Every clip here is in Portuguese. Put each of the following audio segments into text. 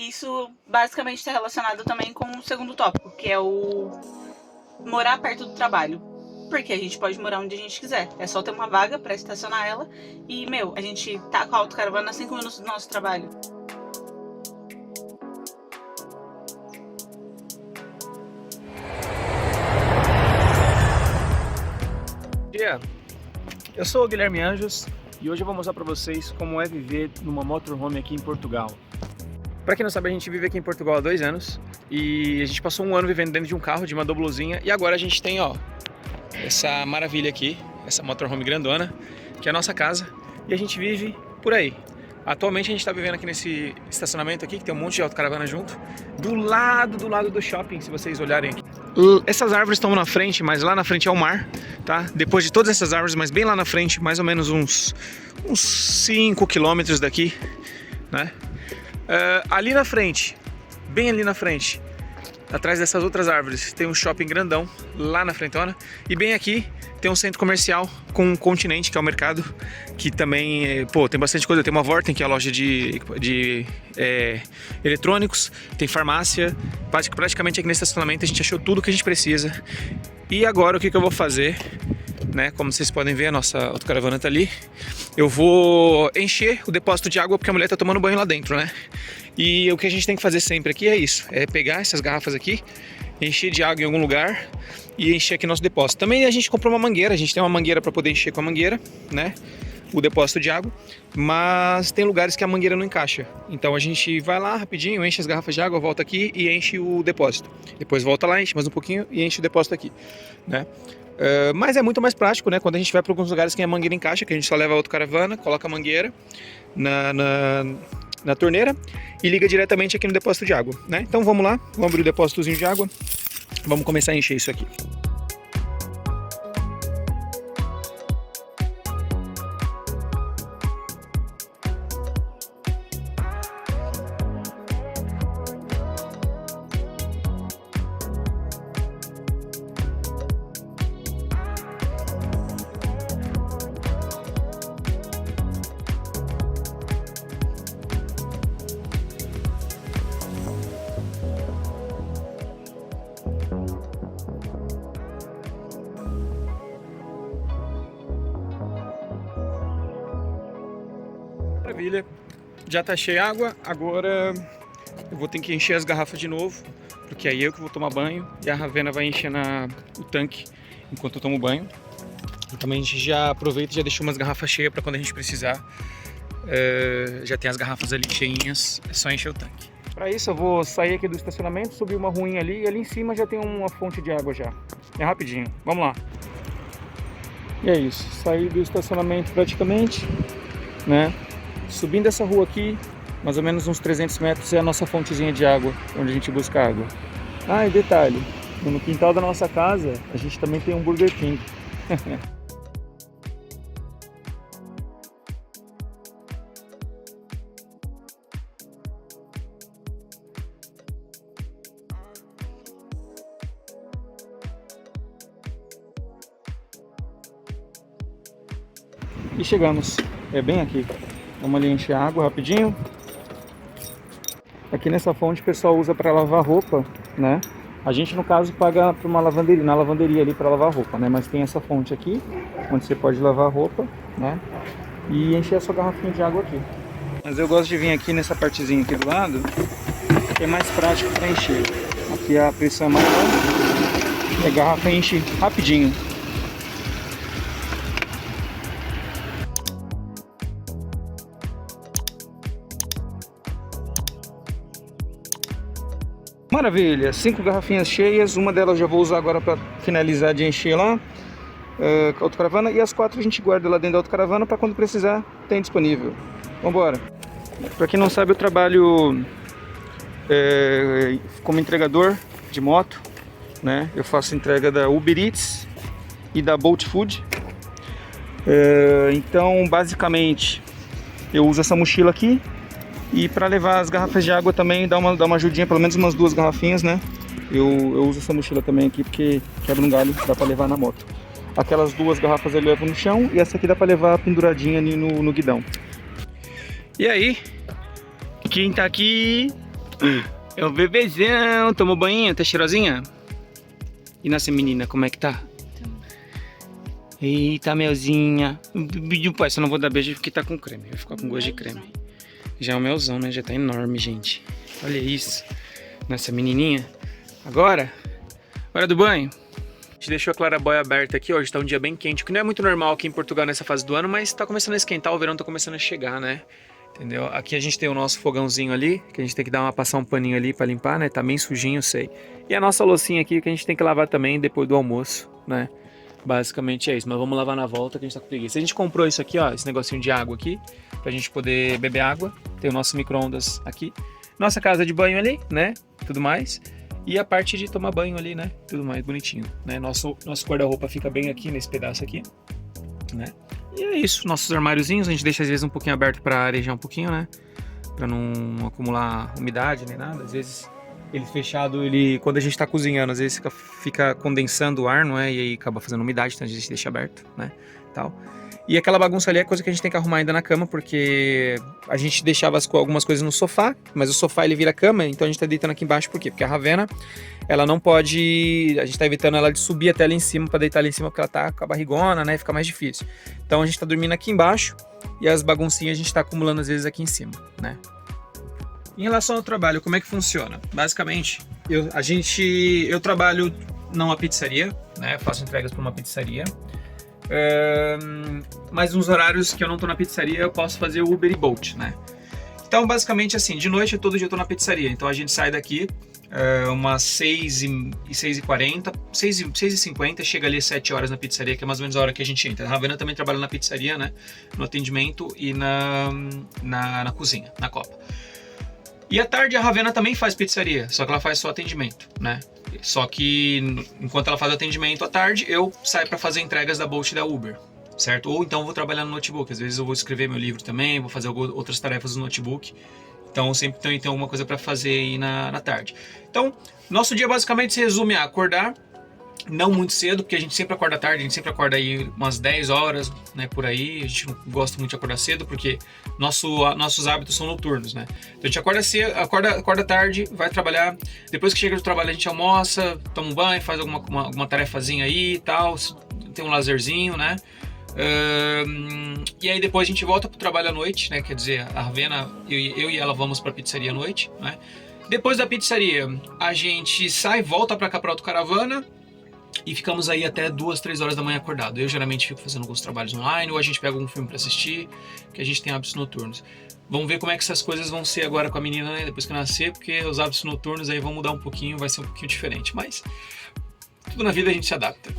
isso basicamente está relacionado também com o segundo tópico, que é o morar perto do trabalho. Porque a gente pode morar onde a gente quiser. É só ter uma vaga para estacionar ela. E, a gente tá com a autocaravana a 5 minutos do nosso trabalho. Bom dia, eu sou o Guilherme Anjos e hoje eu vou mostrar para vocês como é viver numa motorhome aqui em Portugal. Para quem não sabe, a gente vive aqui em Portugal há 2 anos e a gente passou 1 ano vivendo dentro de um carro, de uma doblozinha, e agora a gente tem, ó, essa maravilha aqui, essa motorhome grandona, que é a nossa casa, e a gente vive por aí. Atualmente a gente está vivendo aqui nesse estacionamento aqui, que tem um monte de autocaravana junto, do lado do shopping, se vocês olharem aqui. Essas árvores estão na frente, mas lá na frente é o mar, tá? Depois de todas essas árvores, mas bem lá na frente, mais ou menos uns 5 quilômetros daqui, né? Ali na frente, bem ali na frente, atrás dessas outras árvores, tem um shopping grandão, lá na frentona. E bem aqui tem um centro comercial com um Continente, que é o mercado, que também, tem bastante coisa. Tem uma Vorten, que é a loja de eletrônicos, tem farmácia. Praticamente aqui nesse estacionamento a gente achou tudo que a gente precisa. E agora o que eu vou fazer, né? Como vocês podem ver, a nossa autocaravana tá ali. Eu vou encher o depósito de água porque a mulher tá tomando banho lá dentro, né? E o que a gente tem que fazer sempre aqui é isso, é pegar essas garrafas aqui, encher de água em algum lugar e encher aqui nosso depósito. Também a gente comprou uma mangueira, a gente tem uma mangueira para poder encher com a mangueira, né? O depósito de água, mas tem lugares que a mangueira não encaixa. Então a gente vai lá rapidinho, enche as garrafas de água, volta aqui e enche o depósito. Depois volta lá, enche mais um pouquinho e enche o depósito aqui, né? Mas é muito mais prático, né? Quando a gente vai para alguns lugares que a mangueira encaixa, que a gente só leva a autocaravana, coloca a mangueira na torneira e liga diretamente aqui no depósito de água, né? Então vamos lá, vamos abrir o depósitozinho de água, vamos começar a encher isso aqui. Maravilha, já tá cheia água, agora eu vou ter que encher as garrafas de novo, porque aí eu que vou tomar banho e a Ravena vai encher o tanque enquanto eu tomo banho. E também a gente já aproveita e já deixa umas garrafas cheias para quando a gente precisar, já tem as garrafas ali cheinhas, é só encher o tanque. Para isso eu vou sair aqui do estacionamento, subir uma ruinha ali e ali em cima já tem uma fonte de água já. É rapidinho, vamos lá. E é isso, saí do estacionamento praticamente, né? Subindo essa rua aqui, mais ou menos uns 300 metros, é a nossa fontezinha de água, onde a gente busca água. Ah, e detalhe, no quintal da nossa casa, a gente também tem um Burger King. E chegamos, é bem aqui. Vamos ali encher a água rapidinho. Aqui nessa fonte o pessoal usa para lavar roupa, né? A gente no caso paga para uma lavanderia, na lavanderia ali para lavar roupa, né? Mas tem essa fonte aqui, onde você pode lavar roupa, né? E encher a sua garrafinha de água aqui. Mas eu gosto de vir aqui nessa partezinha aqui do lado, que é mais prático para encher. Aqui a pressão é maior e a garrafa enche rapidinho. Maravilha, 5 garrafinhas cheias, uma delas já vou usar agora para finalizar de encher lá com a autocaravana, e as 4 a gente guarda lá dentro da autocaravana para quando precisar tem disponível. Vamos embora. Para quem não sabe, eu trabalho como entregador de moto, né? Eu faço entrega da Uber Eats e da Bolt Food. Então basicamente eu uso essa mochila aqui. E para levar as garrafas de água também, dá uma ajudinha, pelo menos umas 2 garrafinhas, né? Eu uso essa mochila também aqui porque quebra um galho, dá para levar na moto. Aquelas 2 garrafas eu levo no chão e essa aqui dá para levar penduradinha ali no guidão. E aí, quem tá aqui É o bebezão. Tomou banho? Tá cheirosinha? E nossa menina, como é que tá? Eita, melzinha. Pai, só não vou dar beijo porque tá com creme. Vai ficar com gosto de creme. Já é o melzão, né? Já tá enorme, gente. Olha isso. Nossa menininha. Agora, hora do banho. A gente deixou a clarabóia aberta aqui. Hoje tá um dia bem quente, que não é muito normal aqui em Portugal nessa fase do ano, mas tá começando a esquentar. O verão tá começando a chegar, né? Entendeu? Aqui a gente tem o nosso fogãozinho ali, que a gente tem que passar um paninho ali pra limpar, né? Tá bem sujinho, eu sei. E a nossa loucinha aqui, que a gente tem que lavar também depois do almoço, né? Basicamente é isso, mas vamos lavar na volta que a gente tá com preguiça. A gente comprou isso aqui, ó, esse negocinho de água aqui, pra gente poder beber água. Tem o nosso micro-ondas aqui. Nossa casa de banho ali, né? Tudo mais. E a parte de tomar banho ali, né? Tudo mais bonitinho, né? Nosso guarda-roupa fica bem aqui, nesse pedaço aqui, né? E é isso, nossos armáriozinhos, a gente deixa às vezes um pouquinho aberto pra arejar um pouquinho, né? Pra não acumular umidade nem nada. Às vezes ele fechado, quando a gente tá cozinhando, às vezes fica condensando o ar, não é? E aí acaba fazendo umidade, então a gente deixa aberto, né? Tal. E aquela bagunça ali é coisa que a gente tem que arrumar ainda na cama, porque a gente deixava algumas coisas no sofá, mas o sofá ele vira cama, então a gente tá deitando aqui embaixo, por quê? Porque a Ravena, ela não pode, a gente tá evitando ela de subir até lá em cima pra deitar ali em cima, porque ela tá com a barrigona, né? Fica mais difícil. Então a gente tá dormindo aqui embaixo e as baguncinhas a gente tá acumulando às vezes aqui em cima, né? Em relação ao trabalho, como é que funciona? Basicamente, eu trabalho numa pizzaria, né? Faço entregas para uma pizzaria. Mas nos horários que eu não tô na pizzaria, eu posso fazer Uber e Bolt, né? Então, basicamente assim, de noite todo dia eu tô na pizzaria. Então a gente sai daqui umas 6h40, 6h50, chega ali às 7 horas na pizzaria, que é mais ou menos a hora que a gente entra. A Ravena também trabalha na pizzaria, né? No atendimento e na cozinha, na copa. E à tarde a Ravena também faz pizzaria, só que ela faz só atendimento, né? Só que enquanto ela faz atendimento à tarde, eu saio para fazer entregas da Bolt e da Uber, certo? Ou então eu vou trabalhar no notebook, às vezes eu vou escrever meu livro também, vou fazer outras tarefas no notebook. Então sempre tem alguma coisa para fazer aí na tarde. Então, nosso dia basicamente se resume a acordar, não muito cedo, porque a gente sempre acorda tarde, a gente sempre acorda aí umas 10 horas, né, por aí. A gente não gosta muito de acordar cedo, porque nossos hábitos são noturnos, né? Então a gente acorda cedo, acorda tarde, vai trabalhar. Depois que chega do trabalho a gente almoça, toma um banho, faz alguma tarefazinha aí e tal, tem um lazerzinho, né? E aí depois a gente volta pro trabalho à noite, né? Quer dizer, a Ravena, eu e ela vamos pra pizzaria à noite, né? Depois da pizzaria, a gente volta pra cá pra autocaravana e ficamos aí até 2, 3 horas da manhã acordado. Eu geralmente fico fazendo alguns trabalhos online, ou a gente pega algum filme pra assistir, que a gente tem hábitos noturnos. Vamos ver como é que essas coisas vão ser agora com a menina, né? Depois que nascer, porque os hábitos noturnos aí vão mudar um pouquinho, vai ser um pouquinho diferente, mas tudo na vida a gente se adapta.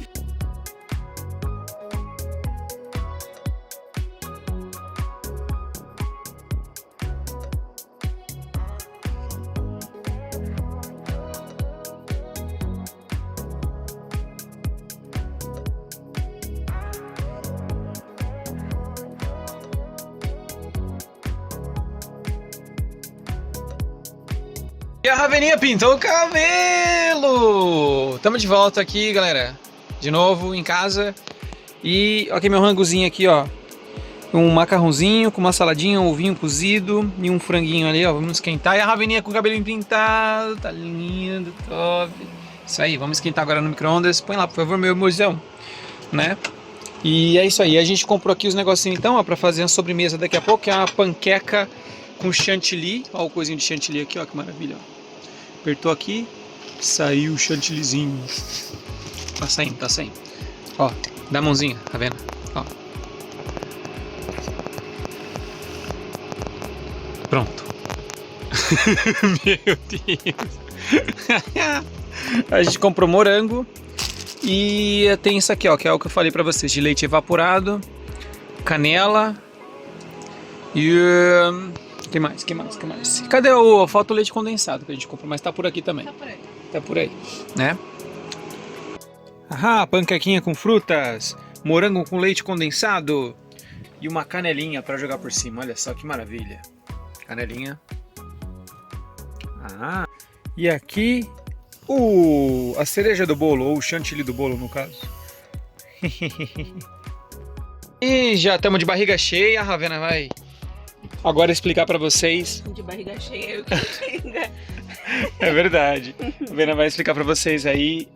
E a Raveninha pintou o cabelo! Tamo de volta aqui, galera. De novo, em casa. E ó, aqui meu rangozinho aqui, ó. Um macarrãozinho com uma saladinha, um ovinho cozido e um franguinho ali, ó. Vamos esquentar. E a Raveninha com o cabelinho pintado. Tá lindo, top. Isso aí, vamos esquentar agora no micro-ondas. Põe lá, por favor, meu amorzão. Né? E é isso aí. A gente comprou aqui os negocinhos então, ó, pra fazer a sobremesa daqui a pouco, que é uma panqueca com chantilly. Ó o coisinho de chantilly aqui, ó, que maravilha, ó. Apertou aqui, saiu o chantillyzinho. Tá saindo, tá saindo. Ó, dá a mãozinha, tá vendo? Ó. Pronto. Meu Deus. A gente comprou morango. E tem isso aqui, ó, que é o que eu falei pra vocês, de leite evaporado, canela e... que mais? Cadê falta o leite condensado que a gente comprou, mas tá por aqui também. Tá por aí, né? Ah, panquequinha com frutas, morango com leite condensado e uma canelinha pra jogar por cima, olha só que maravilha. Canelinha. Ah, e aqui... a cereja do bolo, ou o chantilly do bolo no caso. E já estamos de barriga cheia, a Ravena vai agora explicar para vocês. De barriga cheia, eu que diga. É verdade. A Ravena vai explicar para vocês aí,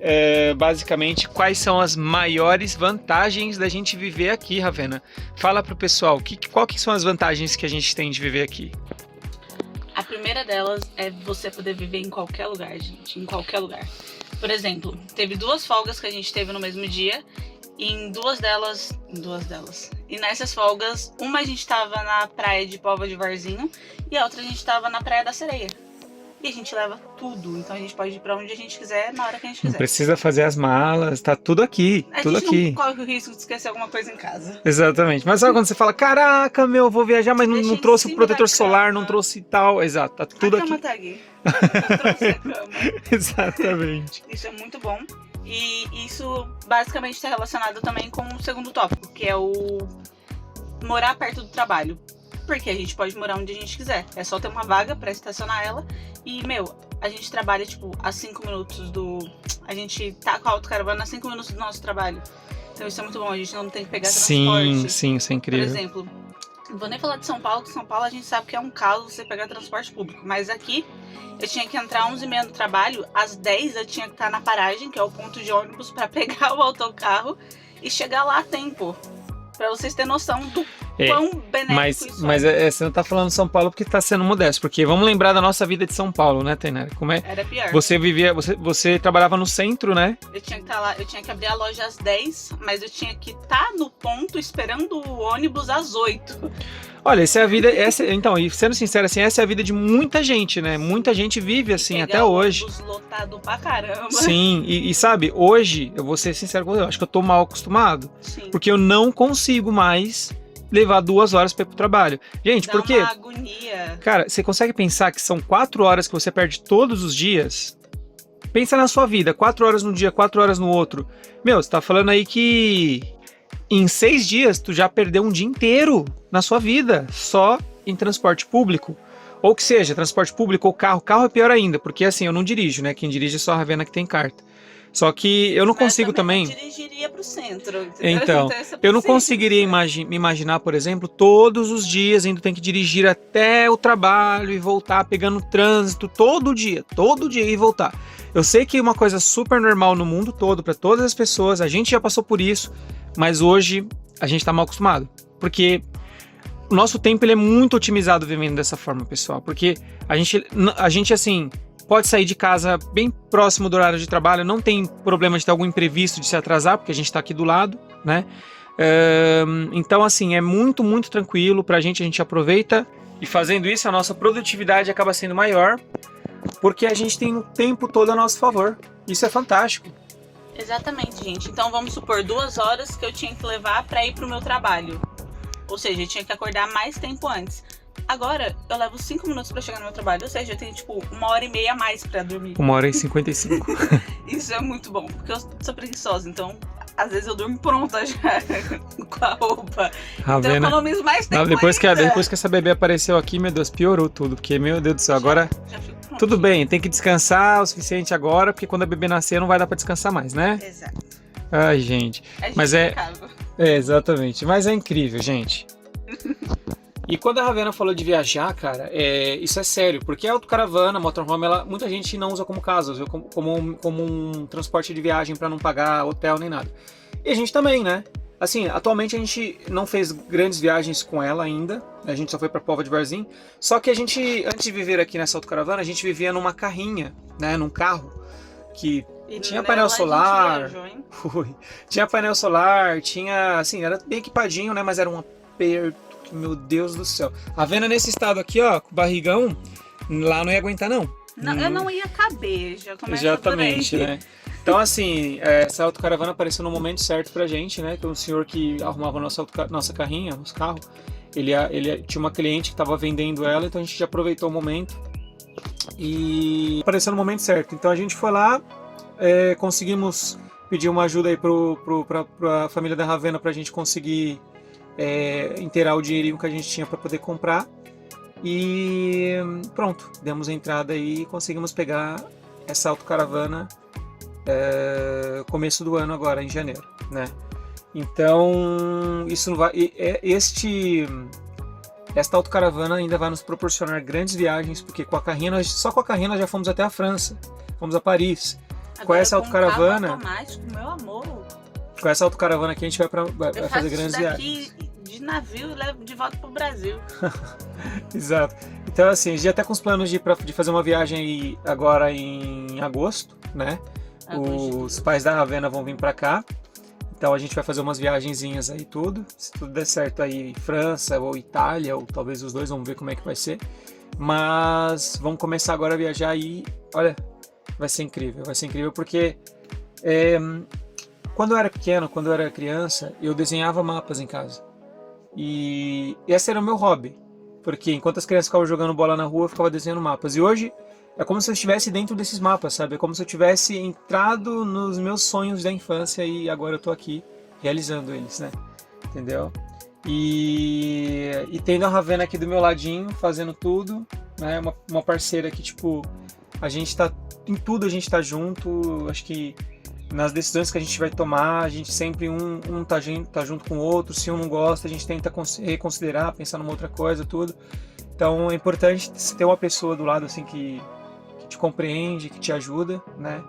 basicamente, quais são as maiores vantagens da gente viver aqui, Ravena. Fala pro pessoal, qual que são as vantagens que a gente tem de viver aqui? A primeira delas é você poder viver em qualquer lugar, gente. Em qualquer lugar. Por exemplo, teve 2 folgas que a gente teve no mesmo dia. E em duas delas. E nessas folgas, uma a gente tava na praia de Póvoa de Varzinho e a outra a gente tava na Praia da Sereia. E a gente leva tudo, então a gente pode ir pra onde a gente quiser, na hora que a gente Não quiser. precisa fazer as malas, tá tudo aqui, tudo A gente aqui. não corre o risco de esquecer alguma coisa em casa. Exatamente. Mas sabe quando você fala, caraca, meu, vou viajar, mas não Deixa em trouxe o cima protetor da solar, cama. não trouxe tal. Exato, tá tudo A cama aqui. tá aqui. Eu trouxe a cama. Exatamente. Isso é muito bom. E isso basicamente está relacionado também com o segundo tópico, que é o morar perto do trabalho. Porque a gente pode morar onde a gente quiser. É só ter uma vaga pra estacionar ela. E, meu, a gente trabalha, tipo, a 5 minutos do... A gente tá com a autocaravana a 5 minutos do nosso trabalho. Então isso é muito bom. A gente não tem que pegar transporte. Sim, isso é Por incrível. exemplo, não vou nem falar de São Paulo, que São Paulo a gente sabe que é um caos você pegar transporte público. Mas aqui, eu tinha que entrar às 11h30 no trabalho. Às 10 eu tinha que estar na paragem, que é o ponto de ônibus, pra pegar o autocarro e chegar lá a tempo. Pra vocês terem noção do quão benéfico isso Mas é. você não tá falando São Paulo porque tá sendo modesto. Porque vamos lembrar da nossa vida de São Paulo, né, Tainara? Como é? Era pior. Você trabalhava no centro, né? Eu tinha que estar lá, eu tinha que abrir a loja às 10, mas eu tinha que estar no ponto esperando o ônibus às 8. Olha, essa é a vida. Então, e sendo sincero, assim, essa é a vida de muita gente, né? Muita gente vive assim Pegar até o hoje. ônibus lotado pra caramba. Sim, e sabe, hoje, eu vou ser sincero com você, eu acho que eu tô mal acostumado. Sim. Porque eu não consigo mais levar 2 horas pra ir pro trabalho. Gente, Dá por quê? uma agonia. Cara, você consegue pensar que são 4 horas que você perde todos os dias? Pensa na sua vida, 4 horas num dia, 4 horas no outro. Meu, você tá falando aí que em 6 dias tu já perdeu um dia inteiro na sua vida, só em transporte público. Ou que seja, transporte público ou carro. Carro é pior ainda, porque assim, eu não dirijo, né? Quem dirige é só a Ravena que tem carta. Só que eu não Mas consigo também. Eu dirigiria pro centro. Entendeu? Então, essa eu não paciência. conseguiria me imaginar, por exemplo, todos os dias indo ter que dirigir até o trabalho e voltar pegando trânsito todo dia e voltar. Eu sei que é uma coisa super normal no mundo todo, para todas as pessoas, a gente já passou por isso, mas hoje a gente tá mal acostumado. Porque o nosso tempo ele é muito otimizado vivendo dessa forma, pessoal. Porque a gente assim, pode sair de casa bem próximo do horário de trabalho, não tem problema de ter algum imprevisto, de se atrasar, porque a gente tá aqui do lado, né? Então, assim, é muito, muito tranquilo pra gente, a gente aproveita. E fazendo isso, a nossa produtividade acaba sendo maior, porque a gente tem o tempo todo a nosso favor. Isso é fantástico. Exatamente, gente. Então vamos supor 2 horas que eu tinha que levar pra ir pro meu trabalho. Ou seja, eu tinha que acordar mais tempo antes. Agora, eu levo 5 minutos pra chegar no meu trabalho. Ou seja, eu tenho, tipo, 1h30 a mais pra dormir. 1h55. Isso é muito bom, porque eu sou preguiçosa. Então, às vezes eu durmo pronta já com a roupa. Então eu economizo mais tempo Depois que ainda. essa bebê apareceu aqui, meu Deus, piorou tudo. Porque, meu Deus do céu, agora... Já fico pronta. Tudo bem, tem que descansar o suficiente agora, porque quando a bebê nascer não vai dar pra descansar mais, né? Exato. Ai, gente. Mas exatamente. Mas é incrível, gente. E quando a Ravena falou de viajar, cara, isso é sério, porque a autocaravana, a motorhome, muita gente não usa como casa, usa como um transporte de viagem para não pagar hotel nem nada. E a gente também, né? Assim, atualmente a gente não fez grandes viagens com ela ainda, a gente só foi para Póvoa de Varzim, só que a gente, antes de viver aqui nessa autocaravana, a gente vivia numa carrinha, né, num carro, que tinha painel solar, tinha painel solar, tinha, assim, era bem equipadinho, né, mas era um aperto, meu Deus do céu. A Ravena nesse estado aqui, ó, com o barrigão, lá não ia aguentar não. Não, eu não ia caber, já começa exatamente, por aí. né? Então, assim, essa autocaravana apareceu no momento certo pra gente, né? Que o senhor que arrumava nossa carrinha, nosso carro, ele tinha uma cliente que estava vendendo ela, então a gente já aproveitou o momento e apareceu no momento certo. Então a gente foi lá, conseguimos pedir uma ajuda aí pra família da Ravena pra gente conseguir inteirar o dinheirinho que a gente tinha para poder comprar. E pronto, demos a entrada aí e conseguimos pegar essa autocaravana começo do ano agora, em janeiro, né? Então, isso não vai... esta autocaravana ainda vai nos proporcionar grandes viagens, porque só com a carrinha nós já fomos até a França, fomos a Paris. Agora, Com essa com autocaravana, carro automático, meu amor, com essa autocaravana aqui a gente vai eu fazer faço grandes isso viagens. daqui de navio e levo de volta pro Brasil. Exato. Então assim, a gente já tá com os planos de fazer uma viagem aí agora em agosto, né? Os pais da Ravenna vão vir para cá. Então a gente vai fazer umas viagenzinhas aí tudo. Se tudo der certo aí, França ou Itália, ou talvez os dois, vamos ver como é que vai ser. Mas vamos começar agora a viajar aí. Olha, vai ser incrível porque quando eu era pequeno, quando eu era criança, eu desenhava mapas em casa. E esse era o meu hobby. Porque enquanto as crianças ficavam jogando bola na rua, eu ficava desenhando mapas. E hoje é como se eu estivesse dentro desses mapas, sabe? É como se eu tivesse entrado nos meus sonhos da infância e agora eu tô aqui realizando eles, né? Entendeu? E tendo a Ravenna aqui do meu ladinho, fazendo tudo, né? Uma parceira que, tipo, a gente tá em tudo, a gente tá junto. Acho que nas decisões que a gente vai tomar, a gente sempre tá junto com o outro. Se um não gosta, a gente tenta reconsiderar, pensar numa outra coisa, tudo. Então é importante ter uma pessoa do lado assim que te compreende, que te ajuda, né?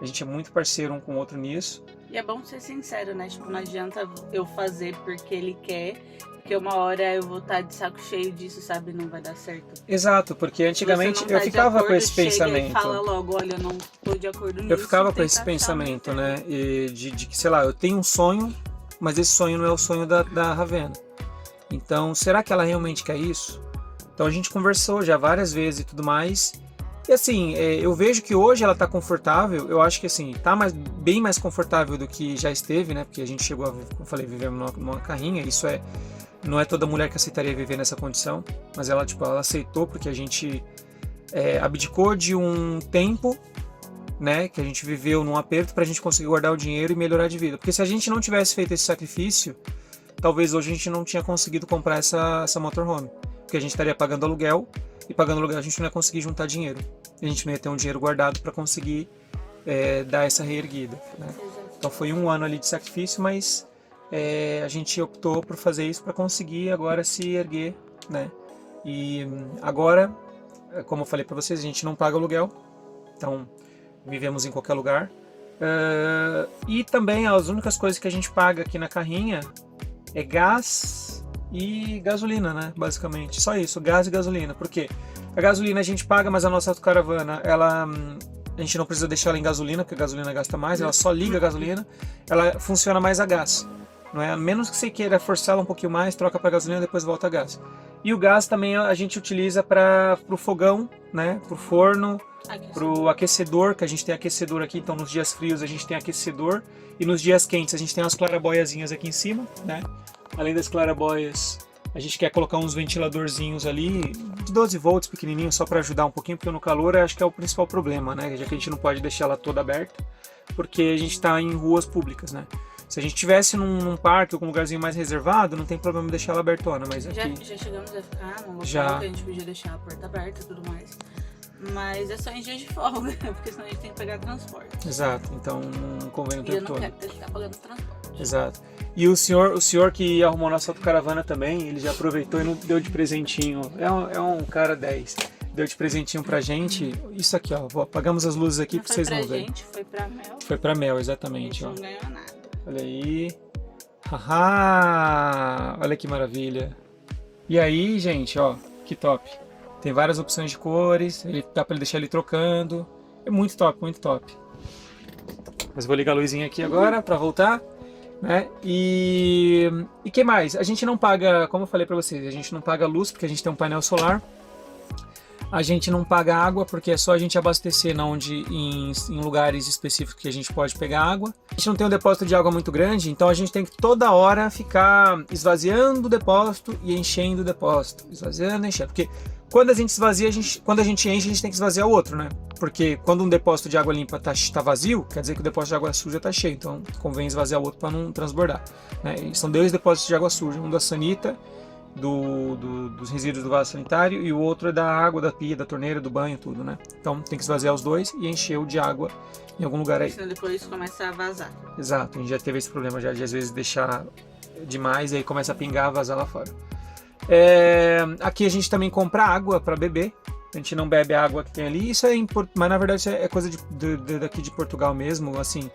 A gente é muito parceiro um com o outro nisso. E é bom ser sincero, né? Tipo, não adianta eu fazer porque ele quer, porque uma hora eu vou estar de saco cheio disso, sabe? Não vai dar certo. Exato, porque antigamente eu ficava com esse pensamento. E fala logo, olha, eu não tô de acordo nisso. Eu ficava com esse pensamento, né? De que, sei lá, eu tenho um sonho, mas esse sonho não é o sonho da Ravenna. Então, será que ela realmente quer isso? Então a gente conversou já várias vezes e tudo mais. E assim, eu vejo que hoje ela tá confortável. Eu acho que assim, tá bem mais confortável do que já esteve, né? Porque a gente chegou a, como eu falei, viver numa carrinha. Isso não é toda mulher que aceitaria viver nessa condição. Mas ela, tipo, ela aceitou porque a gente abdicou de um tempo, né? Que a gente viveu num aperto pra gente conseguir guardar o dinheiro e melhorar de vida. Porque se a gente não tivesse feito esse sacrifício, talvez hoje a gente não tinha conseguido comprar essa motorhome. Porque a gente estaria pagando aluguel, e pagando aluguel a gente não ia conseguir juntar dinheiro. A gente não ia ter um dinheiro guardado para conseguir dar essa reerguida, né? Então foi um ano ali de sacrifício, mas a gente optou por fazer isso para conseguir agora se erguer, né? E agora, como eu falei para vocês, a gente não paga aluguel, então vivemos em qualquer lugar. E também as únicas coisas que a gente paga aqui na carrinha é gás e gasolina, né? Basicamente, só isso, gás e gasolina. Porque a gasolina a gente paga, mas a nossa autocaravana, a gente não precisa deixar ela em gasolina, porque a gasolina gasta mais, ela só liga a gasolina, ela funciona mais a gás. Não é? A menos que você queira forçá-la um pouquinho mais, troca para gasolina, depois volta a gás. E o gás também a gente utiliza para o fogão, né? Para o forno, para o aquecedor, que a gente tem aquecedor aqui, então nos dias frios a gente tem aquecedor, e nos dias quentes a gente tem umas claraboiazinhas aqui em cima, né? Além das claraboias, a gente quer colocar uns ventiladorzinhos ali de 12 volts pequenininhos só para ajudar um pouquinho, porque no calor eu acho que é o principal problema, né? Já que a gente não pode deixar ela toda aberta, porque a gente está em ruas públicas, né? Se a gente estivesse num parque ou algum lugarzinho mais reservado, não tem problema deixar ela abertona, mas aqui... Já chegamos a ficar num local Já. que a gente podia deixar a porta aberta e tudo mais. Mas é só em dias de folga, porque senão a gente tem que pegar transporte. Exato, então não convém o E eu tempo não todo. quero ter que ficar pagando transporte. Exato. E o senhor que arrumou nossa autocaravana também, ele já aproveitou e não deu de presentinho. É um cara 10. Deu de presentinho pra gente. Isso aqui, ó. Apagamos as luzes aqui Não pra foi vocês pra não verem. gente, foi pra Mel. Foi pra Mel, A exatamente, gente ó. não ganhou nada. Olha aí. Haha! Olha que maravilha. E aí, gente, ó, que top. Tem várias opções de cores, dá pra deixar ele trocando. É muito top, muito top. Mas vou ligar a luzinha aqui agora pra voltar, né? E que mais? A gente não paga, como eu falei pra vocês, a gente não paga luz porque a gente tem um painel solar. A gente não paga água porque é só a gente abastecer em lugares específicos que a gente pode pegar água. A gente não tem um depósito de água muito grande, então a gente tem que toda hora ficar esvaziando o depósito e enchendo o depósito. Esvaziando e enchendo. Porque quando a gente esvazia, quando a gente enche, a gente tem que esvaziar o outro, né? Porque quando um depósito de água limpa tá vazio, quer dizer que o depósito de água suja tá cheio. Então convém esvaziar o outro para não transbordar, né? E são 2 depósitos de água suja, um da sanita, dos resíduos do vaso sanitário, e o outro é da água, da pia, da torneira, do banho, tudo, né? Então tem que esvaziar os 2 e encher o de água em algum lugar aí. Senão depois começa a vazar. Exato, a gente já teve esse problema já de às vezes deixar demais e aí começa a pingar, vazar lá fora. Aqui a gente também compra água para beber. A gente não bebe a água que tem ali. Isso mas na verdade isso é coisa daqui de Portugal mesmo. Assim,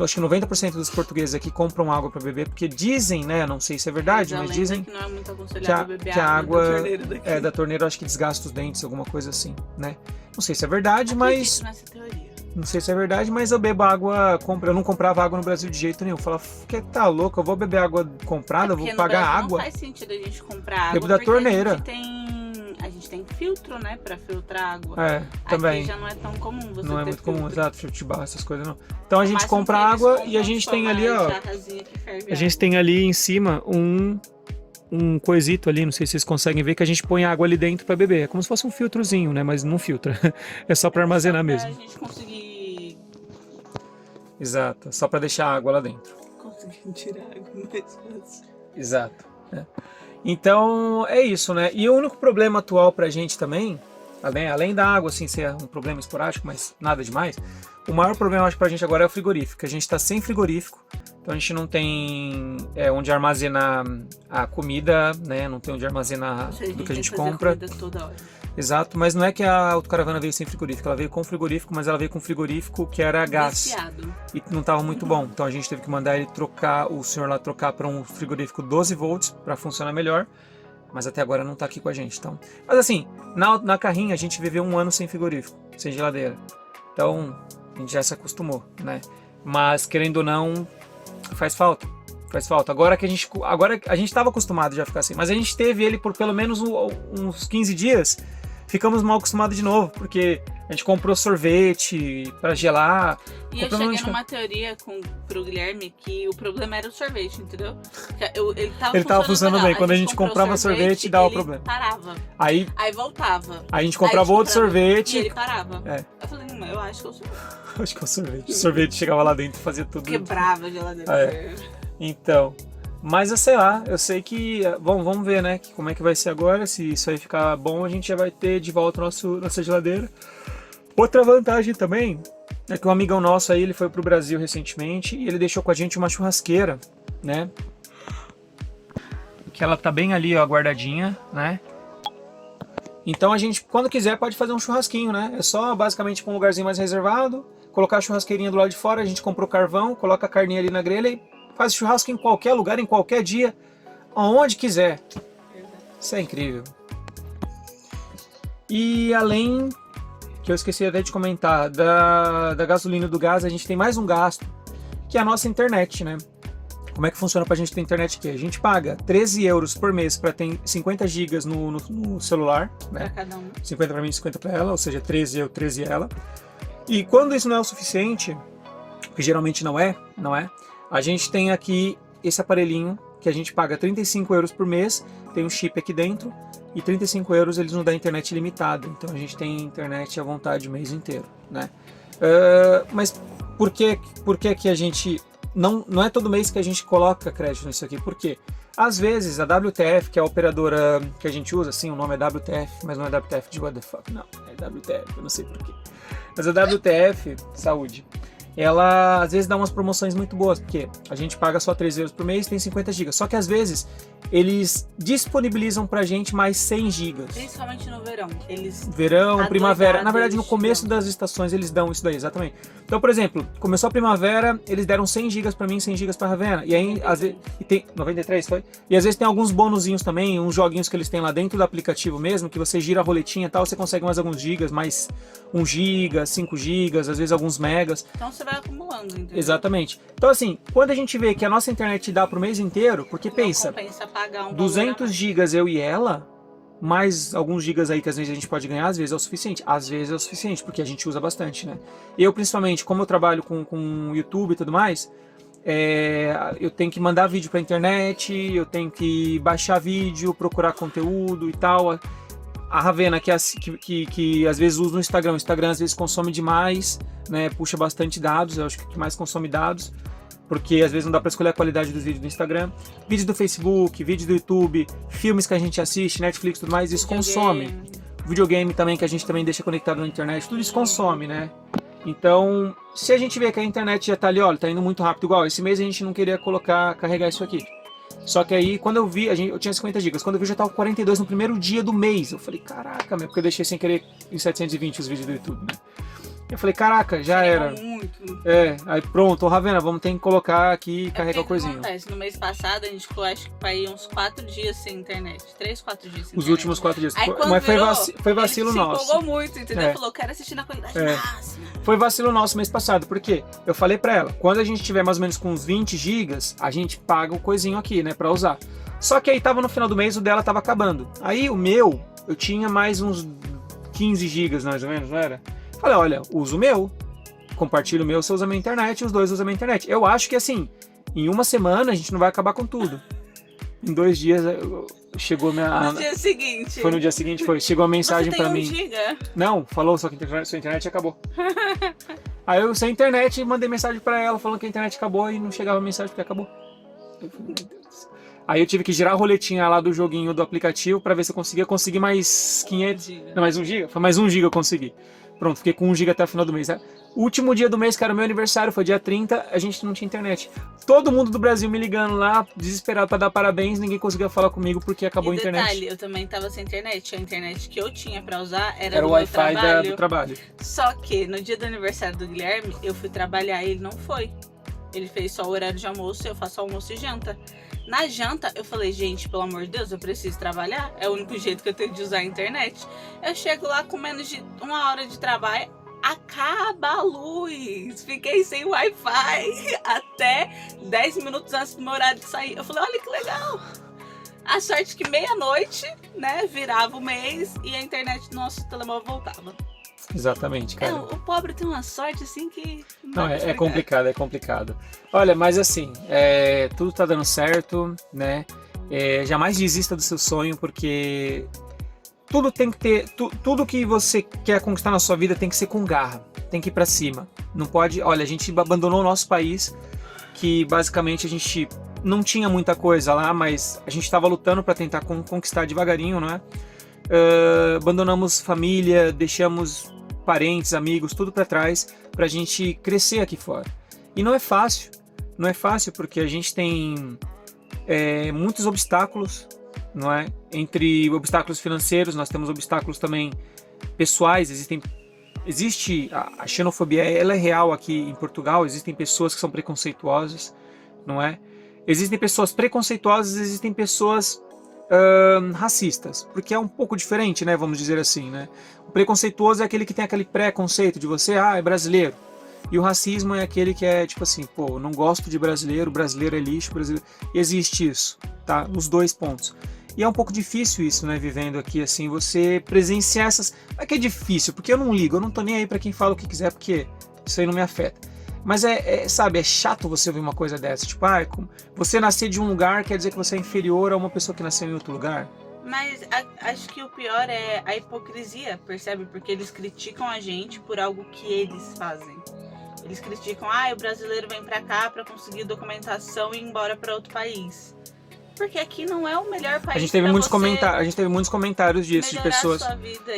acho que 90% dos portugueses aqui compram água para beber, porque dizem, né? Não sei se é verdade, mas dizem que não é muito aconselhável beber que a água da torneira daqui. da torneira, acho que desgasta os dentes, alguma coisa assim, né? Não sei se é verdade, mas nessa teoria. Não sei se é verdade, mas eu bebo água, eu não comprava água no Brasil de jeito nenhum. Eu falava, que tá louco, eu vou beber água comprada, eu vou pagar água. Não faz sentido a gente comprar água, bebo da torneira. A gente tem filtro, né, pra filtrar água. Também. Aqui já não é tão comum você Não é ter muito comum, filtro. exato, filtro de barro, essas coisas não. Então a gente compra água e a gente tem ali, ó. A gente tem ali em cima um coisito ali, não sei se vocês conseguem ver, que a gente põe água ali dentro para beber. É como se fosse um filtrozinho, né? Mas não filtra. É só para armazenar mesmo. A gente conseguir... Exato, só para deixar a água lá dentro. Conseguir tirar água mais fácil. Exato. Então é isso, né? E o único problema atual pra gente também, além da água assim ser um problema esporádico, mas nada demais, o maior problema acho pra gente agora é o frigorífico. A gente tá sem frigorífico, então a gente não tem onde armazenar a comida, né? Não tem onde armazenar do que a gente compra. Toda hora. Exato, mas não é que a autocaravana veio sem frigorífico, ela veio com frigorífico, mas ela veio com frigorífico que era gás. Viciado. E não estava muito bom, então a gente teve que mandar ele o senhor lá trocar para um frigorífico 12 volts para funcionar melhor, mas até agora não está aqui com a gente. Então. Mas assim, na carrinha a gente viveu 1 ano sem frigorífico, sem geladeira, então a gente já se acostumou, né? Mas querendo ou não, faz falta. Agora a gente estava acostumado já a ficar assim, mas a gente teve ele por pelo menos uns 15 dias. Ficamos mal acostumados de novo, porque a gente comprou sorvete para gelar. E eu cheguei numa teoria pro Guilherme que o problema era o sorvete, entendeu? Ele tava funcionando bem. Quando a gente comprava sorvete, dava problema. Parava. Aí voltava. Aí a gente comprava outro sorvete. E ele parava. Eu falei, eu acho que é o sorvete. Acho que é o sorvete. O sorvete chegava lá dentro e fazia tudo. Quebrava a geladeira. Então. Mas eu sei lá, eu sei que... Bom, vamos ver, né? Como é que vai ser agora. Se isso aí ficar bom, a gente já vai ter de volta nossa geladeira. Outra vantagem também é que um amigão nosso aí, ele foi pro Brasil recentemente e ele deixou com a gente uma churrasqueira, né? Que ela tá bem ali, ó, guardadinha, né? Então a gente, quando quiser, pode fazer um churrasquinho, né? É só basicamente pra um lugarzinho mais reservado, colocar a churrasqueirinha do lado de fora, a gente comprou carvão, coloca a carninha ali na grelha e faz churrasco em qualquer lugar, em qualquer dia, aonde quiser. Isso é incrível. E além, que eu esqueci até de comentar, da gasolina e do gás, a gente tem mais um gasto, que é a nossa internet, né? Como é que funciona pra gente ter internet aqui? A gente paga 13 euros por mês para ter 50 gigas no celular, né? Pra cada um. 50 para mim e 50 para ela, ou seja, 13 eu, 13 ela. E quando isso não é o suficiente, que geralmente não é, a gente tem aqui esse aparelhinho que a gente paga 35 euros por mês, tem um chip aqui dentro, e 35 euros eles nos dão internet ilimitada, então a gente tem internet à vontade o mês inteiro, né? Mas por que que a gente... Não é todo mês que a gente coloca crédito nisso aqui, por quê? Às vezes a WTF, que é a operadora que a gente usa, sim, o nome é WTF, mas não é WTF de what the fuck, não, é WTF, eu não sei porquê. Mas a WTF, saúde, ela às vezes dá umas promoções muito boas, porque a gente paga só 3 euros por mês e tem 50 GB. Só que às vezes eles disponibilizam pra gente mais 100 GB. Principalmente no verão. Verão, primavera. Na verdade, no começo das estações eles dão isso daí, exatamente. Então, por exemplo, começou a primavera, eles deram 100 GB pra mim, 100 GB pra Ravena. E aí, às vezes, tem 93, foi? E às vezes tem alguns bonuzinhos também, uns joguinhos que eles têm lá dentro do aplicativo mesmo, que você gira a roletinha e tal, você consegue mais alguns gigas, mais 1 GB, 5 GB, às vezes alguns megas. Então você vai acumulando, entendeu? Exatamente. Então assim, quando a gente vê que a nossa internet dá pro mês inteiro, porque não pensa, compensa pagar 200 gigas eu e ela, mais alguns gigas aí que às vezes a gente pode ganhar, às vezes é o suficiente. Às vezes é o suficiente, porque a gente usa bastante, né? Eu, principalmente, como eu trabalho com YouTube e tudo mais, eu tenho que mandar vídeo pra internet, eu tenho que baixar vídeo, procurar conteúdo e tal. A Ravena, que às vezes usa no Instagram, o Instagram às vezes consome demais, né? Puxa bastante dados, eu acho que mais consome dados, porque às vezes não dá para escolher a qualidade dos vídeos do Instagram. Vídeos do Facebook, vídeos do YouTube, filmes que a gente assiste, Netflix e tudo mais, isso consome. Videogame também, que a gente também deixa conectado na internet, tudo isso consome, né? Então, se a gente vê que a internet já tá ali, olha, tá indo muito rápido, igual esse mês a gente não queria carregar isso aqui. Só que aí, quando eu vi, eu tinha 50 gigas. Quando eu vi, já tava com 42 no primeiro dia do mês. Eu falei, caraca, meu, porque eu deixei sem querer em 720 os vídeos do YouTube, né? Eu falei, caraca, já era. Muito. Aí pronto, ô Ravena, vamos ter que colocar aqui e carregar o que coisinho. acontece? No mês passado, a gente ficou, acho que pra ir uns 4 dias sem internet. 3, 4 dias sem internet. Os últimos 4 dias. Aí, Mas virou, foi vacilo ele nosso. se empolgou muito, entendeu? Falou, quero assistir na qualidade máxima. Foi vacilo nosso mês passado, porque eu falei pra ela, quando a gente tiver mais ou menos com uns 20 gigas, a gente paga o coisinho aqui, né, pra usar. Só que aí tava no final do mês, o dela tava acabando. Aí o meu, eu tinha mais uns 15 gigas, mais ou menos, não era? Falei, olha, usa o meu, compartilha o meu, você usa a minha internet, os dois usam a minha internet. Eu acho que assim, em uma semana a gente não vai acabar com tudo. Em 2 dias chegou minha... No dia seguinte. Foi no dia seguinte, chegou a mensagem pra mim. Você tem 1 giga? Não, falou, só que sua internet acabou. Aí eu sem internet mandei mensagem pra ela falando que a internet acabou e não chegava mensagem porque acabou. Eu falei, meu Deus. Aí eu tive que girar a roletinha lá do joguinho do aplicativo pra ver se eu conseguia conseguir mais 500. Não, mais 1 giga? Foi mais 1 giga eu consegui. Pronto, fiquei com 1 giga até o final do mês. Né? O último dia do mês, que era o meu aniversário, foi dia 30, a gente não tinha internet. Todo mundo do Brasil me ligando lá, desesperado pra dar parabéns, ninguém conseguia falar comigo porque acabou a internet. Detalhe, eu também tava sem internet. A internet que eu tinha pra usar era o do Wi-Fi meu trabalho. do trabalho. Só que no dia do aniversário do Guilherme, eu fui trabalhar e ele não foi. Ele fez só o horário de almoço, eu faço almoço e janta. Na janta, eu falei, gente, pelo amor de Deus, eu preciso trabalhar. É o único jeito que eu tenho de usar a internet. Eu chego lá com menos de 1 hora de trabalho, acaba a luz. Fiquei sem Wi-Fi até 10 minutos antes do meu horário de sair. Eu falei, olha que legal. A sorte que meia-noite, né, virava o mês e a internet do nosso telemóvel voltava. Exatamente, cara. O pobre tem uma sorte assim que... Não, é complicado, é complicado. Olha, mas assim, tudo tá dando certo, né? Jamais desista do seu sonho, porque tudo tem que ter... Tudo que você quer conquistar na sua vida tem que ser com garra, tem que ir pra cima. Não pode... Olha, a gente abandonou o nosso país, que basicamente a gente não tinha muita coisa lá, mas a gente estava lutando para tentar conquistar devagarinho, né? Abandonamos família, deixamos parentes, amigos, tudo para trás pra gente crescer aqui fora. E não é fácil porque a gente tem muitos obstáculos, não é? Entre obstáculos financeiros, nós temos obstáculos também pessoais, existe a xenofobia, ela é real aqui em Portugal, existem pessoas que são preconceituosas, não é? Existem pessoas preconceituosas, existem pessoas racistas, porque é um pouco diferente, né, vamos dizer assim, né? O preconceituoso é aquele que tem aquele preconceito de você, é brasileiro. E o racismo é aquele que é tipo assim, pô, não gosto de brasileiro, brasileiro é lixo, brasileiro... Existe isso, tá? Os dois pontos. E é um pouco difícil isso, né, vivendo aqui, assim, você presenciar essas... Não é que é difícil, porque eu não ligo, eu não tô nem aí pra quem fala o que quiser, porque isso aí não me afeta. Mas sabe, é chato você ouvir uma coisa dessa, tipo, você nascer de um lugar quer dizer que você é inferior a uma pessoa que nasceu em outro lugar. Mas acho que o pior é a hipocrisia, percebe? Porque eles criticam a gente por algo que eles fazem. Eles criticam, o brasileiro vem pra cá pra conseguir documentação e ir embora pra outro país. Porque aqui não é o melhor país. A gente teve muitos comentários disso,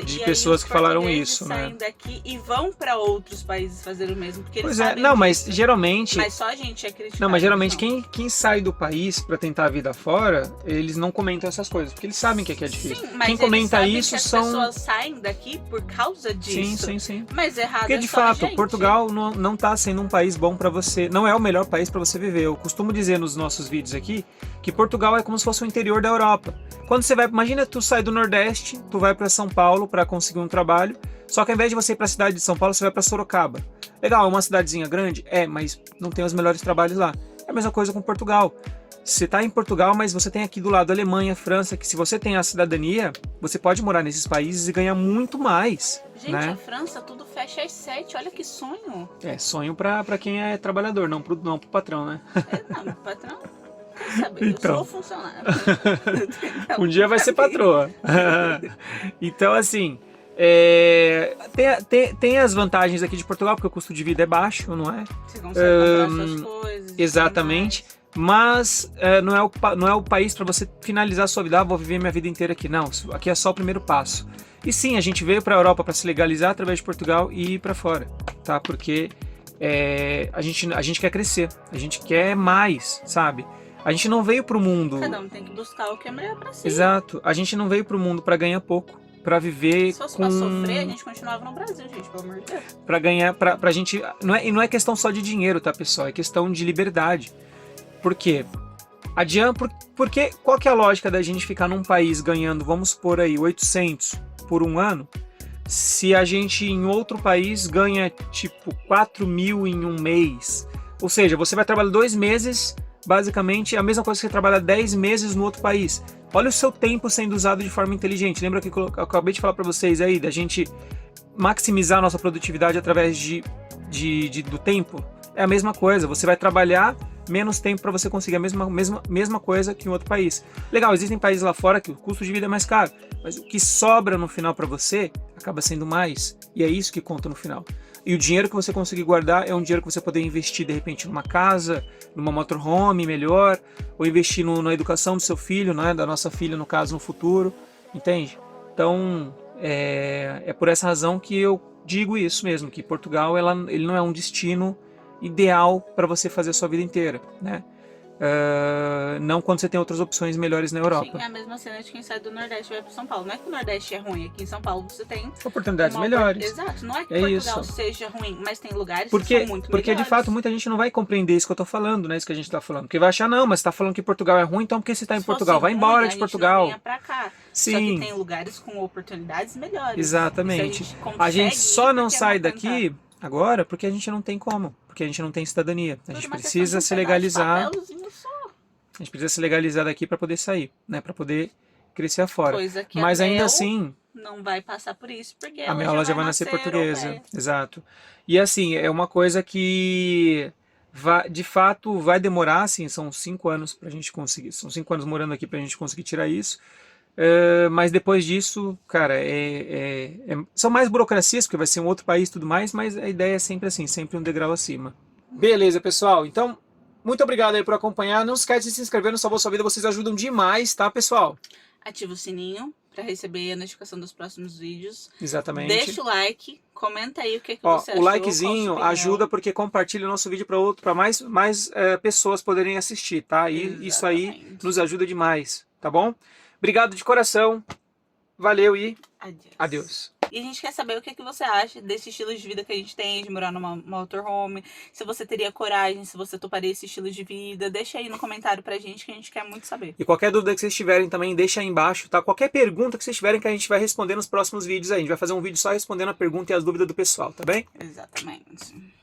de pessoas que falaram isso, né? Saem daqui e vão para outros países fazer o mesmo, porque eles sabem não, mas disso. geralmente... Mas só a gente é criticado. Não, mas geralmente quem sai do país para tentar a vida fora, eles não comentam essas coisas, porque eles sabem que aqui é difícil. Sim, mas quem comenta isso que as são... pessoas saem daqui por causa disso. Sim. Mas errado porque de só a fato, gente. Portugal não tá sendo um país bom para você, não é o melhor país para você viver. Eu costumo dizer nos nossos vídeos aqui que Portugal é como se fosse o interior da Europa. Quando você vai, imagina, tu sai do Nordeste, tu vai para São Paulo para conseguir um trabalho, só que ao invés de você ir para a cidade de São Paulo, você vai para Sorocaba. Legal, é uma cidadezinha grande? Mas não tem os melhores trabalhos lá. É a mesma coisa com Portugal. Você tá em Portugal, mas você tem aqui do lado Alemanha, França, que se você tem a cidadania, você pode morar nesses países e ganhar muito mais. Gente, né? A França tudo fecha às 7, olha que sonho. Sonho pra quem é trabalhador, não pro patrão, né? Não, patrão... Saber, então. eu sou funcionário. Um dia vai ser patroa. Então, assim, tem as vantagens aqui de Portugal, porque o custo de vida é baixo, não é? Você consegue comprar suas coisas. Exatamente. Mas não é o país para você finalizar a sua vida, vou viver minha vida inteira aqui. Não, aqui é só o primeiro passo. E sim, a gente veio para a Europa para se legalizar através de Portugal e ir para fora, tá? Porque a gente quer crescer, a gente quer mais, sabe? A gente não veio pro mundo. Cada um tem que buscar o que é melhor pra si. Exato. A gente não veio pro mundo pra ganhar pouco, pra viver Se fosse com... pra sofrer, a gente continuava no Brasil, gente, pelo amor de Deus. Pra ganhar, pra gente... E não é questão só de dinheiro, tá, pessoal? É questão de liberdade. Por quê? Porque qual que é a lógica da gente ficar num país ganhando, vamos supor aí, 800 por um ano, se a gente em outro país ganha tipo 4.000 em um mês? Ou seja, você vai trabalhar 2 meses, basicamente a mesma coisa que você trabalha 10 meses no outro país. Olha o seu tempo sendo usado de forma inteligente. Lembra que eu acabei de falar para vocês aí, da gente maximizar a nossa produtividade através do tempo? É a mesma coisa, você vai trabalhar menos tempo para você conseguir a mesma coisa que em outro país. Legal, existem países lá fora que o custo de vida é mais caro, mas o que sobra no final para você acaba sendo mais, e é isso que conta no final. E o dinheiro que você conseguir guardar é um dinheiro que você poder investir de repente numa casa, numa motorhome melhor, ou investir na educação do seu filho, né, da nossa filha no caso, no futuro, entende? Então é por essa razão que eu digo isso mesmo, que Portugal ele não é um destino ideal para você fazer a sua vida inteira, né? Não quando você tem outras opções melhores na Europa. Sim, é a mesma cena de quem sai do Nordeste e vai para São Paulo. Não é que o Nordeste é ruim, aqui em São Paulo você tem Oportunidades melhores. Exato, não é que É Portugal isso. seja ruim, mas tem lugares que Porque são muito de melhores. fato muita gente não vai compreender isso que eu tô falando, né? Isso que a gente tá falando. Porque vai achar, não, mas você tá falando que Portugal é ruim, então por que você tá em Se Portugal? fosse Vai ruim, embora a de gente Portugal. Não vinha pra cá. Sim. Só que tem lugares com oportunidades melhores. Exatamente. Isso A gente só não sai tentar. daqui agora porque a gente não tem como. Porque a gente não tem cidadania. A gente Por uma precisa questão de se um legalizar. papelzinho só. A gente precisa se legalizar daqui para poder sair, né? Para poder crescer afora. Coisa que Mas a ainda Mel assim, não vai passar por isso, porque a Mel já vai nascer portuguesa. europeia. Exato. E assim, é uma coisa que de fato vai demorar, assim, são 5 anos pra gente conseguir. São 5 anos morando aqui pra gente conseguir tirar isso. Mas depois disso, cara, são mais burocracias, porque vai ser um outro país e tudo mais, mas a ideia é sempre assim, sempre um degrau acima. Beleza, pessoal. Então, muito obrigado aí por acompanhar. Não esquece de se inscrever no Salvou Sua Vida, vocês ajudam demais, tá, pessoal? Ativa o sininho para receber a notificação dos próximos vídeos. Exatamente. Deixa o like, comenta aí o que Ó, você o achou. likezinho ajuda porque compartilha o nosso vídeo para mais pessoas poderem assistir, tá? E isso aí Exatamente. nos ajuda demais, tá bom? Obrigado de coração. Valeu e Adeus. adeus. E a gente quer saber o que você acha desse estilo de vida que a gente tem, de morar numa motorhome. Se você teria coragem, se você toparia esse estilo de vida. Deixa aí no comentário pra gente que a gente quer muito saber. E qualquer dúvida que vocês tiverem também, deixa aí embaixo, tá? Qualquer pergunta que vocês tiverem que a gente vai responder nos próximos vídeos aí. A gente vai fazer um vídeo só respondendo a pergunta e as dúvidas do pessoal, tá bem? Exatamente.